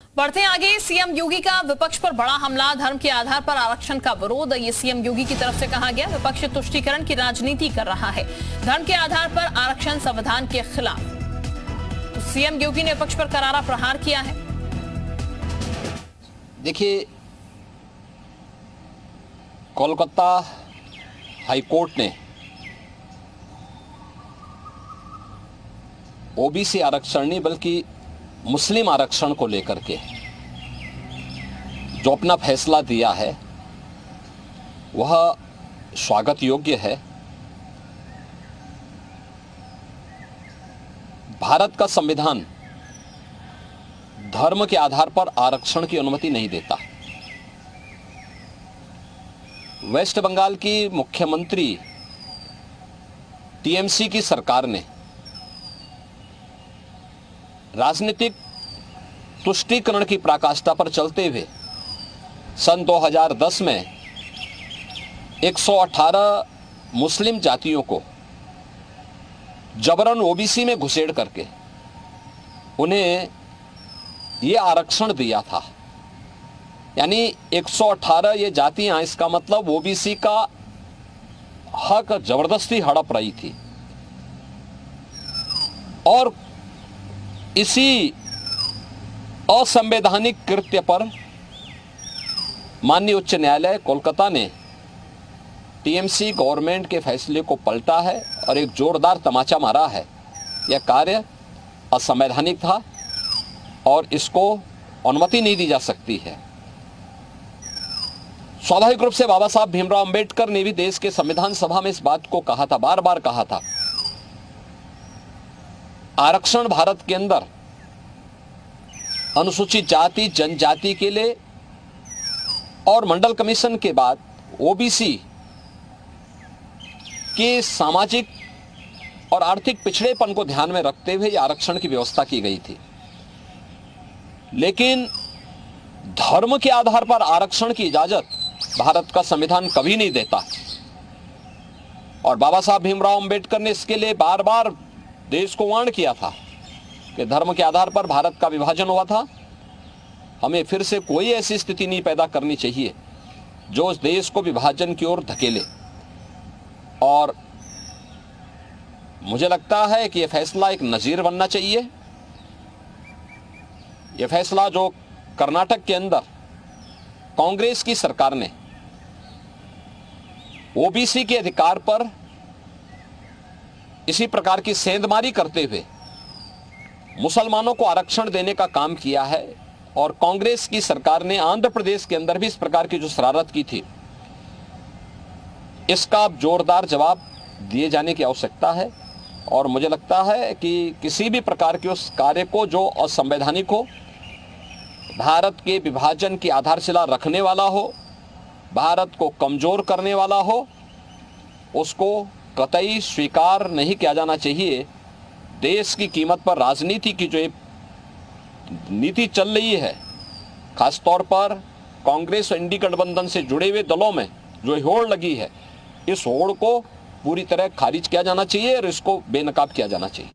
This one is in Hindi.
बढ़ते आगे, सीएम योगी का विपक्ष पर बड़ा हमला। धर्म के आधार पर आरक्षण का विरोध, ये सीएम योगी की तरफ से कहा गया। विपक्ष तुष्टीकरण की राजनीति कर रहा है। धर्म के आधार पर आरक्षण संविधान के खिलाफ। तो सीएम योगी ने विपक्ष पर करारा प्रहार किया है। देखिए, कोलकाता हाईकोर्ट ने ओबीसी आरक्षण नहीं बल्कि मुस्लिम आरक्षण को लेकर के जो अपना फैसला दिया है वह स्वागत योग्य है। भारत का संविधान धर्म के आधार पर आरक्षण की अनुमति नहीं देता। वेस्ट बंगाल की मुख्यमंत्री टीएमसी की सरकार ने राजनीतिक तुष्टीकरण की पराकाष्ठा पर चलते हुए सन 2010 में 118 मुस्लिम जातियों को जबरन ओबीसी में घुसेड़ करके उन्हें यह आरक्षण दिया था। यानी 118 ये जातियां, इसका मतलब ओबीसी का हक जबरदस्ती हड़प रही थी। और इसी असंवैधानिक कृत्य पर माननीय उच्च न्यायालय कोलकाता ने टीएमसी गवर्नमेंट के फैसले को पलटा है और एक जोरदार तमाचा मारा है। यह कार्य असंवैधानिक था और इसको अनुमति नहीं दी जा सकती है। स्वाभाविक रूप से बाबा साहब भीमराव अंबेडकर ने भी देश के संविधान सभा में इस बात को कहा था, बार बार कहा था। आरक्षण भारत के अंदर अनुसूचित जाति जनजाति के लिए और मंडल कमीशन के बाद ओबीसी के सामाजिक और आर्थिक पिछड़ेपन को ध्यान में रखते हुए आरक्षण की व्यवस्था की गई थी। लेकिन धर्म के आधार पर आरक्षण की इजाजत भारत का संविधान कभी नहीं देता। और बाबा साहब भीमराव अंबेडकर ने इसके लिए बार बार देश को वार्न किया था कि धर्म के आधार पर भारत का विभाजन हुआ था। हमें फिर से कोई ऐसी स्थिति नहीं पैदा करनी चाहिए जो उस देश को विभाजन की ओर धकेले। और मुझे लगता है कि यह फैसला एक नजीर बनना चाहिए। यह फैसला जो कर्नाटक के अंदर कांग्रेस की सरकार ने ओबीसी के अधिकार पर इसी प्रकार की सेंधमारी करते हुए मुसलमानों को आरक्षण देने का काम किया है, और कांग्रेस की सरकार ने आंध्र प्रदेश के अंदर भी इस प्रकार की जो शरारत की थी, इसका जोरदार जवाब दिए जाने की आवश्यकता है। और मुझे लगता है कि किसी भी प्रकार के उस कार्य को जो असंवैधानिक हो, भारत के विभाजन की आधारशिला रखने वाला हो, भारत को कमजोर करने वाला हो, उसको कतई स्वीकार नहीं किया जाना चाहिए। देश की कीमत पर राजनीति की जो नीति चल रही है, खासतौर पर कांग्रेस और इंडी गठबंधन से जुड़े हुए दलों में जो होड़ लगी है, इस होड़ को पूरी तरह खारिज किया जाना चाहिए और इसको बेनकाब किया जाना चाहिए।